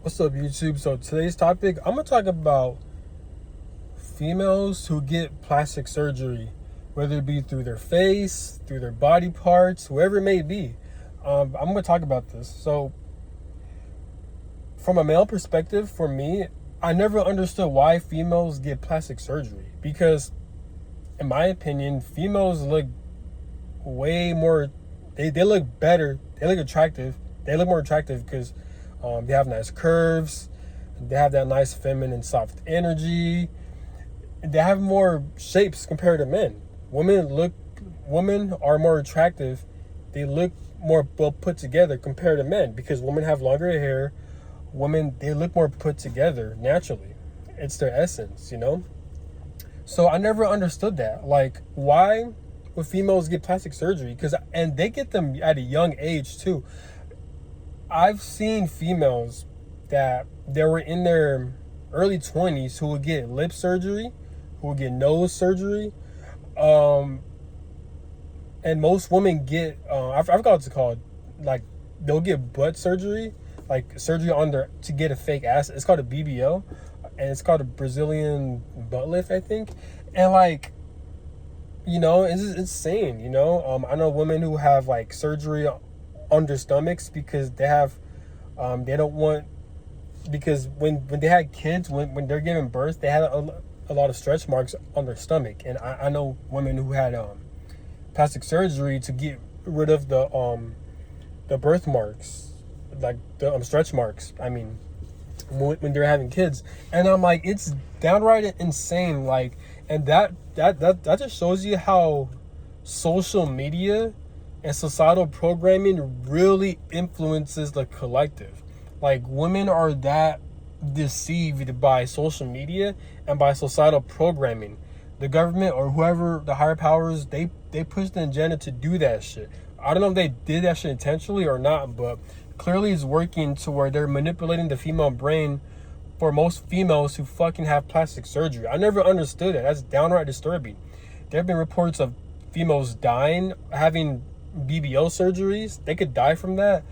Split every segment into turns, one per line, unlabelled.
What's up, YouTube? So today's topic, I'm gonna talk about females who get plastic surgery, whether it be through their face, through their body parts, whoever it may be. I'm gonna talk about this. So, from a male perspective, for me, I never understood why females get plastic surgery because, in my opinion, females look way more. They look better. They look attractive. They look more attractive because they have nice curves. They have that nice feminine soft energy. They have more shapes compared to men. Women are more attractive. They look more well put together compared to men because women have longer hair. Women, they look more put together naturally. It's their essence, you know? So I never understood that. Like, why would females get plastic surgery? And they get them at a young age too. I've seen females that they were in their early 20s who would get lip surgery, who would get nose surgery, and most women get I forgot what it's called. Like, they'll get butt surgery, like surgery on their to get a fake ass. It's called a BBL, and it's called a Brazilian butt lift, I think. And like, it's just insane. I know women who have like surgery on their stomachs because they have they don't want, because when they had kids, when they're giving birth, they had a lot of stretch marks on their stomach. And I know women who had plastic surgery to get rid of the birthmarks, like the stretch marks, I mean, when they're having kids. And I'm like, it's downright insane. Like, and that just shows you how social media and societal programming really influences the collective. Like, women are that deceived by social media and by societal programming. The government or whoever, the higher powers, they push the agenda to do that shit. I don't know if they did that shit intentionally or not, but clearly it's working to where they're manipulating the female brain for most females who fucking have plastic surgery. I never understood it. That's downright disturbing. There have been reports of females dying, having BBL surgeries. They could die from that.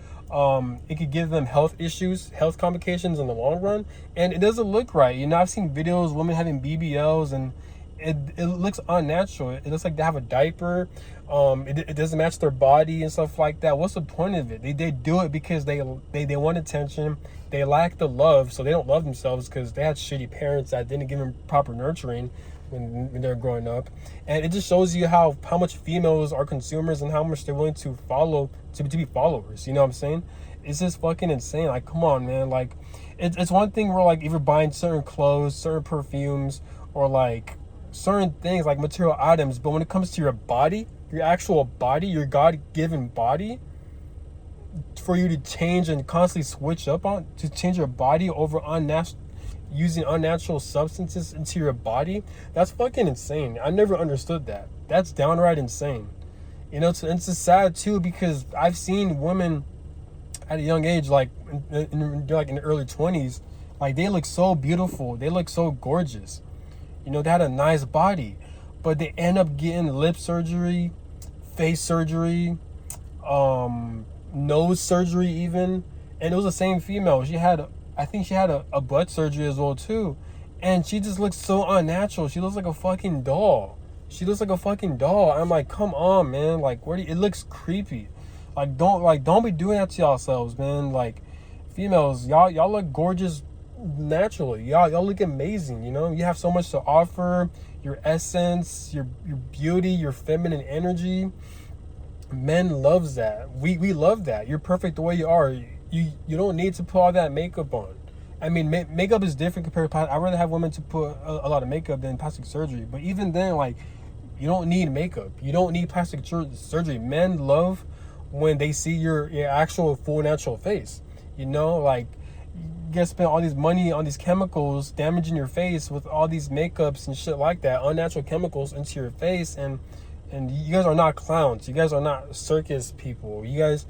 It could give them health issues, health complications in the long run, and it doesn't look right. I've seen videos of women having BBLs, and it looks unnatural. It looks like they have a diaper. It doesn't match their body and stuff like that. What's the point of it? They do it because they want attention. They lack the love, so they don't love themselves because they had shitty parents that didn't give them proper nurturing when they're growing up. And it just shows you how much females are consumers and how much they're willing to follow to be followers. You know what I'm saying? It's just fucking insane. Like, come on, man. Like, it's one thing where, like, if you're buying certain clothes, certain perfumes, or like certain things like material items, but when it comes to your body, your actual body, your God-given body, for you to change and constantly switch up on, to change your body over using unnatural substances into your body, that's fucking insane. I never understood that. That's downright insane. It's just sad too, because I've seen women at a young age, like in the early 20s, like, they look so beautiful, they look so gorgeous. They had a nice body, but they end up getting lip surgery, face surgery, nose surgery even. And it was the same female. I think she had a butt surgery as well too. And she just looks so unnatural. She looks like a fucking doll. I'm like, come on, man. Like, it looks creepy. Don't be doing that to yourselves, man. Like, females, y'all look gorgeous naturally. Y'all look amazing. You have so much to offer. Your essence, your beauty, your feminine energy. Men loves that. We love that. You're perfect the way you are. You don't need to put all that makeup on. I mean, makeup is different compared to I'd rather have women to put a lot of makeup than plastic surgery. But even then, like, you don't need makeup. You don't need plastic surgery. Men love when they see your actual full natural face. Like, you guys spend all this money on these chemicals damaging your face with all these makeups and shit like that, unnatural chemicals into your face, and you guys are not clowns. You guys are not circus people. You guys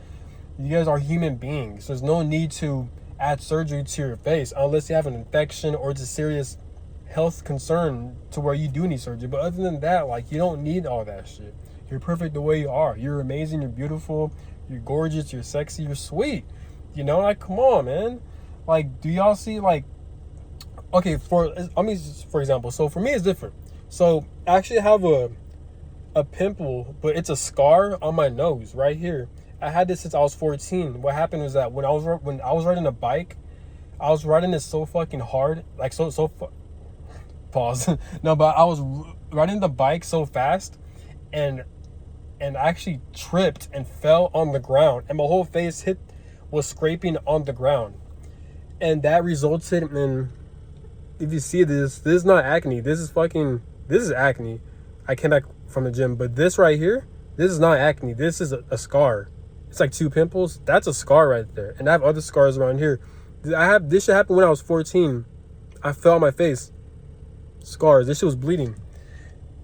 are human beings. There's no need to add surgery to your face unless you have an infection or it's a serious health concern to where you do need surgery. But other than that, like, you don't need all that shit. You're perfect the way you are. You're amazing. You're beautiful. You're gorgeous. You're sexy. You're sweet. Like, come on, man. Like, do y'all see, like, okay, for example, so for me it's different. So I actually have a pimple, but it's a scar on my nose right here. I had this since I was 14. What happened was that when I was riding a bike, I was riding this so fucking hard, like pause. No, but I was riding the bike so fast, and I actually tripped and fell on the ground, and my whole face was scraping on the ground, and that resulted in, if you see this is not acne. This is acne. I came back from the gym, but this right here, this is not acne. This is a scar. It's like 2 pimples. That's a scar right there, and I have other scars around here. This shit happened when I was 14. I fell on my face. Scars. This shit was bleeding.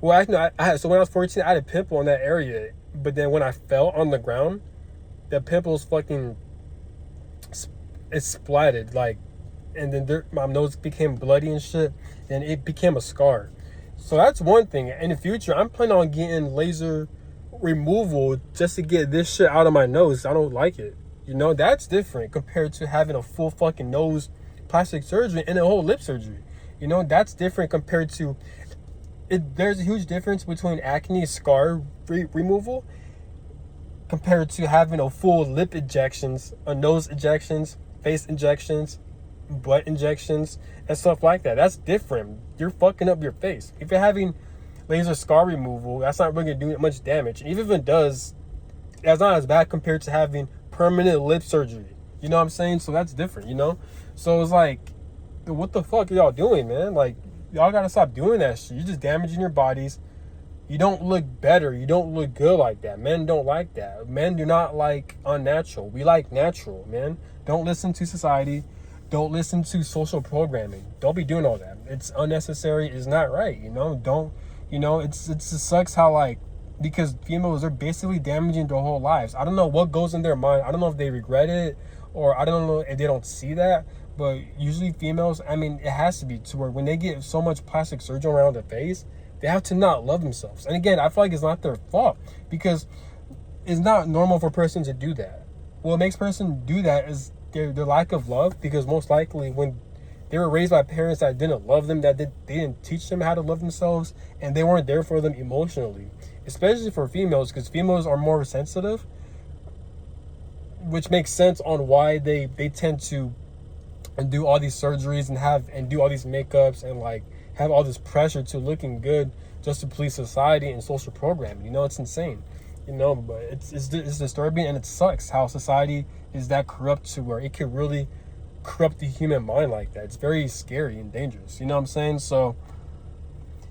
Well, actually, so when I was 14, I had a pimple on that area, but then when I fell on the ground, the pimples fucking, it splatted, like, and then my nose became bloody and shit, and it became a scar. So that's one thing. In the future, I'm planning on getting laser removal just to get this shit out of my nose. I don't like it. You know, that's different compared to having a full fucking nose plastic surgery and a whole lip surgery. You know, that's different compared to there's a huge difference between acne scar removal compared to having a full lip injections, a nose injections, face injections, butt injections, and stuff like that. That's different. You're fucking up your face. If you're having laser scar removal, that's not really doing much damage. And even if it does, that's not as bad compared to having permanent lip surgery. You know what I'm saying? So that's different, you know? So it's like, what the fuck are y'all doing, man? Like, y'all gotta stop doing that shit. You're just damaging your bodies. You don't look better. You don't look good like that. Men don't like that. Men do not like unnatural. We like natural, man. Don't listen to society. Don't listen to social programming. Don't be doing all that. It's unnecessary. It's not right, you know? Don't, you know, it sucks how, like, because females are basically damaging their whole lives. I don't know what goes in their mind. I don't know if they regret it, or I don't know if they don't see that. But usually females, I mean, it has to be to where when they get so much plastic surgery around their face, they have to not love themselves. And again, I feel like it's not their fault, because it's not normal for a person to do that. What makes a person do that is their lack of love, because most likely when they were raised by parents that didn't love them, they didn't teach them how to love themselves, and they weren't there for them emotionally. Especially for females, because females are more sensitive, which makes sense on why they tend to and do all these surgeries and do all these makeups and like have all this pressure to looking good just to please society and social programming. You know, it's insane. You know, but it's disturbing, and it sucks how society is that corrupt to where it could really corrupt the human mind like that. It's very scary and dangerous. You know what I'm saying? So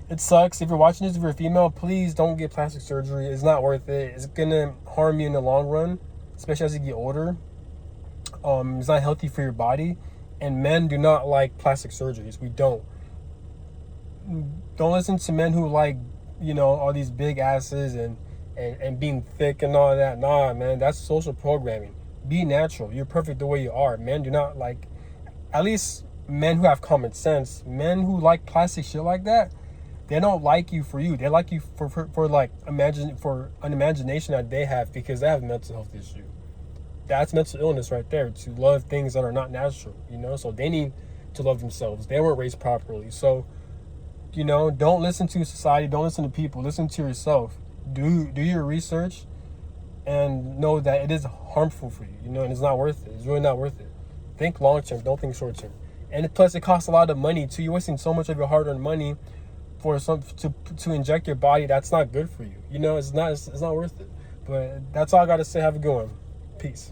it sucks. If you're watching this, if you're a female, please don't get plastic surgery. It's not worth it. It's gonna harm you in the long run, especially as you get older. It's not healthy for your body. And men do not like plastic surgeries. We don't listen to men who like, you know, all these big asses and being thick and all that. Nah, man, that's social programming. Be natural. You're perfect the way you are. Men do not like, at least men who have common sense, men who like plastic shit like that, they don't like you for you. They like you for like for an imagination that they have, because they have a mental health issue. That's mental illness right there, to love things that are not natural, you know? So they need to love themselves. They weren't raised properly. So, you know, don't listen to society. Don't listen to people. Listen to yourself. Do your research and know that it is harmful for you, you know, and it's not worth it. It's really not worth it. Think long term. Don't think short term. And plus, it costs a lot of money, too. You're wasting so much of your hard-earned money for to inject your body. That's not good for you. You know, it's not worth it. But that's all I got to say. Have a good one. Peace.